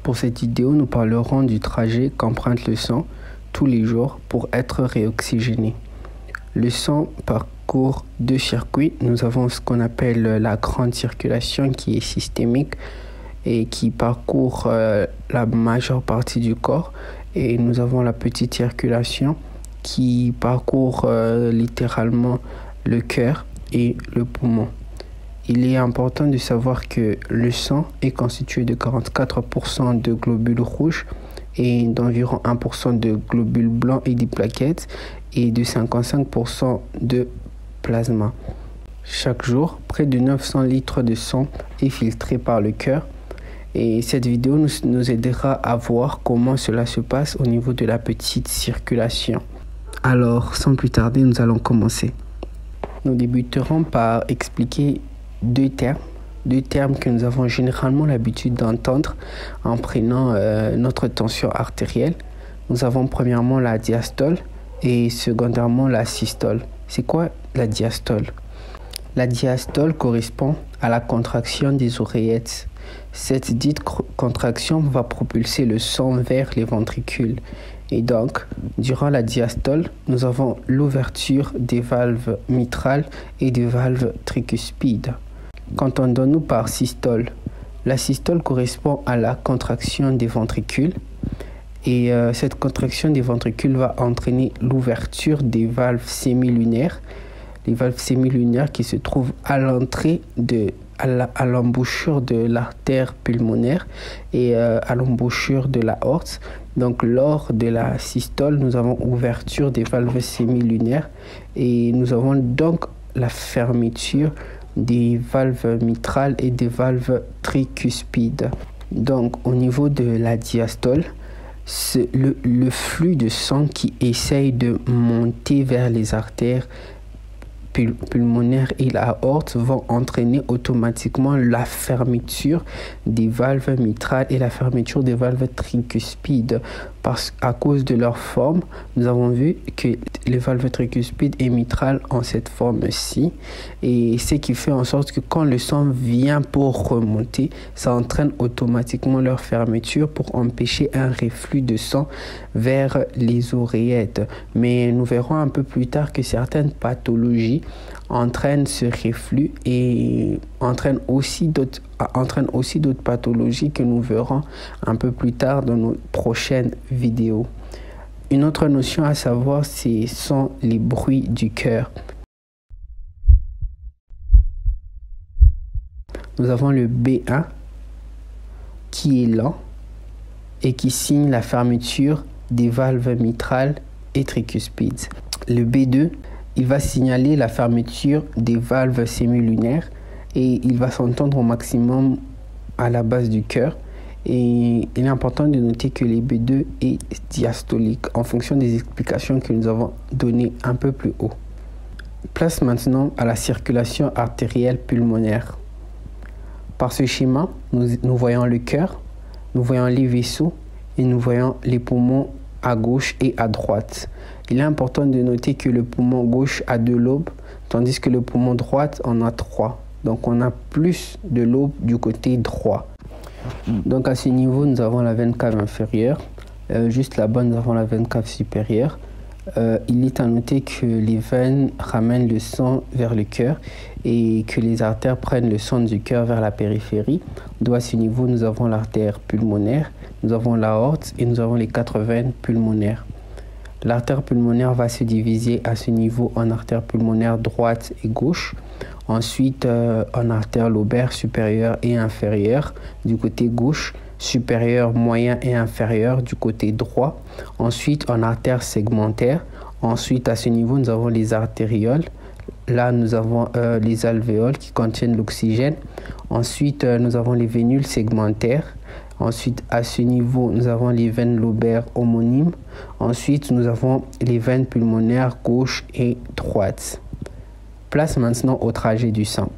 Pour cette vidéo, nous parlerons du trajet qu'emprunte le sang tous les jours pour être réoxygéné. Le sang parcourt deux circuits. Nous avons ce qu'on appelle la grande circulation qui est systémique et qui parcourt la majeure partie du corps. Et nous avons la petite circulation qui parcourt littéralement le cœur et le poumon. Il est important de savoir que le sang est constitué de 44% de globules rouges et d'environ 1% de globules blancs et des plaquettes et de 55% de plasma. Chaque jour, près de 900 litres de sang est filtré par le cœur. Et cette vidéo nous aidera à voir comment cela se passe au niveau de la petite circulation. Alors, sans plus tarder, nous allons commencer. Nous débuterons par expliquer deux termes que nous avons généralement l'habitude d'entendre en prenant notre tension artérielle. Nous avons premièrement la diastole et secondairement la systole. C'est quoi la diastole? La diastole correspond à la contraction des oreillettes. Cette dite contraction va propulser le sang vers les ventricules. Et donc, durant la diastole, nous avons l'ouverture des valves mitrales et des valves tricuspides. Qu'entendons-nous par systole? La systole correspond à la contraction des ventricules et cette contraction des ventricules va entraîner l'ouverture des valves sémilunaires. Les valves sémilunaires qui se trouvent à l'entrée à l'embouchure de l'artère pulmonaire et à l'embouchure de l'aorte. Donc lors de la systole, nous avons ouverture des valves sémilunaires et nous avons donc la fermeture des valves mitrales et des tricuspides. Donc au niveau de la diastole, c'est le flux de sang qui essaye de monter vers les artères pulmonaires et l'aorte vont entraîner automatiquement la fermeture des valves mitrales et la fermeture des valves tricuspides. Parce qu'à cause de leur forme, nous avons vu que les valves tricuspides et mitrales ont cette forme-ci. Et ce qui fait en sorte que quand le sang vient pour remonter, ça entraîne automatiquement leur fermeture pour empêcher un reflux de sang vers les oreillettes. Mais nous verrons un peu plus tard que certaines pathologies entraînent ce reflux et entraînent aussi d'autres pathologies que nous verrons un peu plus tard dans nos prochaines vidéos. Une autre notion à savoir, ce sont les bruits du cœur. Nous avons le B1 qui est lent et qui signe la fermeture des valves mitrales et tricuspides. Le B2, il va signaler la fermeture des valves sémilunaires et il va s'entendre au maximum à la base du cœur. Et il est important de noter que le B2 est diastolique en fonction des explications que nous avons données un peu plus haut. Place maintenant à la circulation artérielle pulmonaire. Par ce schéma, nous voyons le cœur, nous voyons les vaisseaux et nous voyons les poumons à gauche et à droite. Il est important de noter que le poumon gauche a 2 lobes, tandis que le poumon droit en a 3. Donc on a plus de lobes du côté droit. Donc à ce niveau, nous avons la veine cave inférieure. Juste là-bas, nous avons la veine cave supérieure. Il est à noter que les veines ramènent le sang vers le cœur et que les artères prennent le sang du cœur vers la périphérie. Donc à ce niveau, nous avons l'artère pulmonaire, nous avons l'aorte et nous avons les 4 veines pulmonaires. L'artère pulmonaire va se diviser à ce niveau en artère pulmonaire droite et gauche. Ensuite, en artère lobaire supérieure et inférieure du côté gauche, supérieur, moyen et inférieur du côté droit. Ensuite, en artère segmentaire. Ensuite, à ce niveau, nous avons les artérioles. Là, nous avons les alvéoles qui contiennent l'oxygène. Ensuite, nous avons les vénules segmentaires. Ensuite, à ce niveau, nous avons les veines lobaires homonymes. Ensuite, nous avons les veines pulmonaires gauche et droite. Place maintenant au trajet du sang.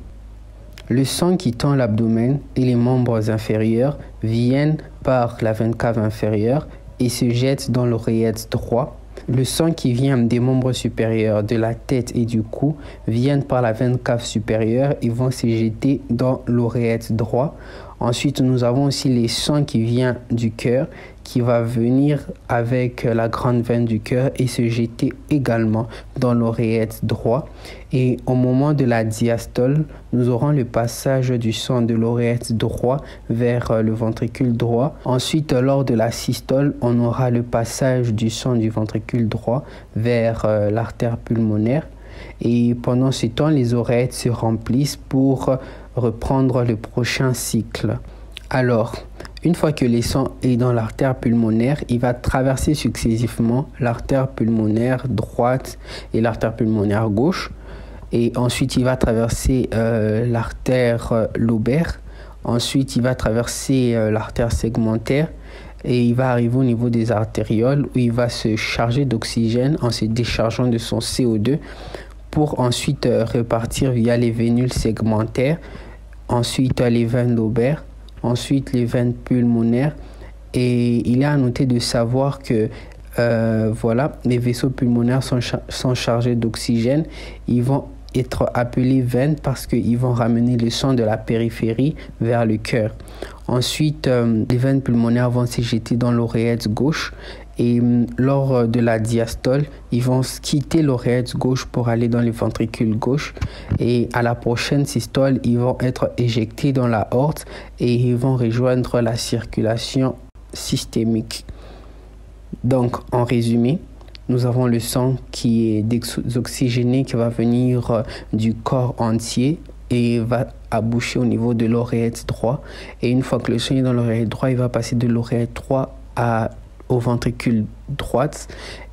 Le sang qui tend l'abdomen et les membres inférieurs viennent par la veine cave inférieure et se jette dans l'oreillette droit. Le sang qui vient des membres supérieurs, de la tête et du cou viennent par la veine cave supérieure et vont se jeter dans l'oreillette droit. Ensuite, nous avons aussi les sang qui vient du cœur, qui va venir avec la grande veine du cœur et se jeter également dans l'oreillette droit. Et au moment de la diastole, nous aurons le passage du sang de l'oreillette droit vers le ventricule droit. Ensuite, lors de la systole, on aura le passage du sang du ventricule droit vers l'artère pulmonaire. Et pendant ce temps, les oreillettes se remplissent pour reprendre le prochain cycle. Alors, une fois que le sang est dans l'artère pulmonaire, il va traverser successivement l'artère pulmonaire droite et l'artère pulmonaire gauche. Et ensuite, il va traverser l'artère lobaire. Ensuite, il va traverser l'artère segmentaire. Et il va arriver au niveau des artérioles où il va se charger d'oxygène en se déchargeant de son CO2 pour ensuite repartir via les vénules segmentaires, ensuite les veines lobaires, ensuite les veines pulmonaires. Et il est à noter de savoir que les vaisseaux pulmonaires sont chargés d'oxygène. Ils vont être appelés veines parce qu'ils vont ramener le sang de la périphérie vers le cœur. Ensuite, les veines pulmonaires vont se jeter dans l'oreillette gauche et lors de la diastole, ils vont quitter l'oreillette gauche pour aller dans le ventricule gauche et à la prochaine systole, ils vont être éjectés dans la aorte et ils vont rejoindre la circulation systémique. Donc, en résumé, nous avons le sang qui est désoxygéné, qui va venir du corps entier et va aboucher au niveau de l'oreillette droite. Et une fois que le sang est dans l'oreillette droite, il va passer de l'oreillette droite au ventricule droite.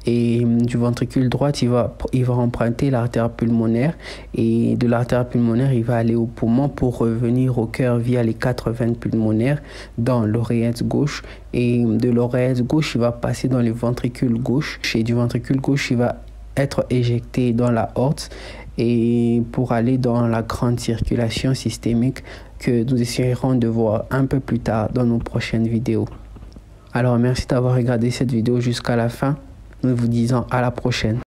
Et du ventricule droite, il va emprunter l'artère pulmonaire. Et de l'artère pulmonaire, il va aller au poumon pour revenir au cœur via les 4 veines pulmonaires dans l'oreillette gauche. Et de l'oreillette gauche, il va passer dans le ventricule gauche. Et du ventricule gauche, il va être éjecté dans la aorte et pour aller dans la grande circulation systémique que nous essayerons de voir un peu plus tard dans nos prochaines vidéos. Alors merci d'avoir regardé cette vidéo jusqu'à la fin. Nous vous disons à la prochaine.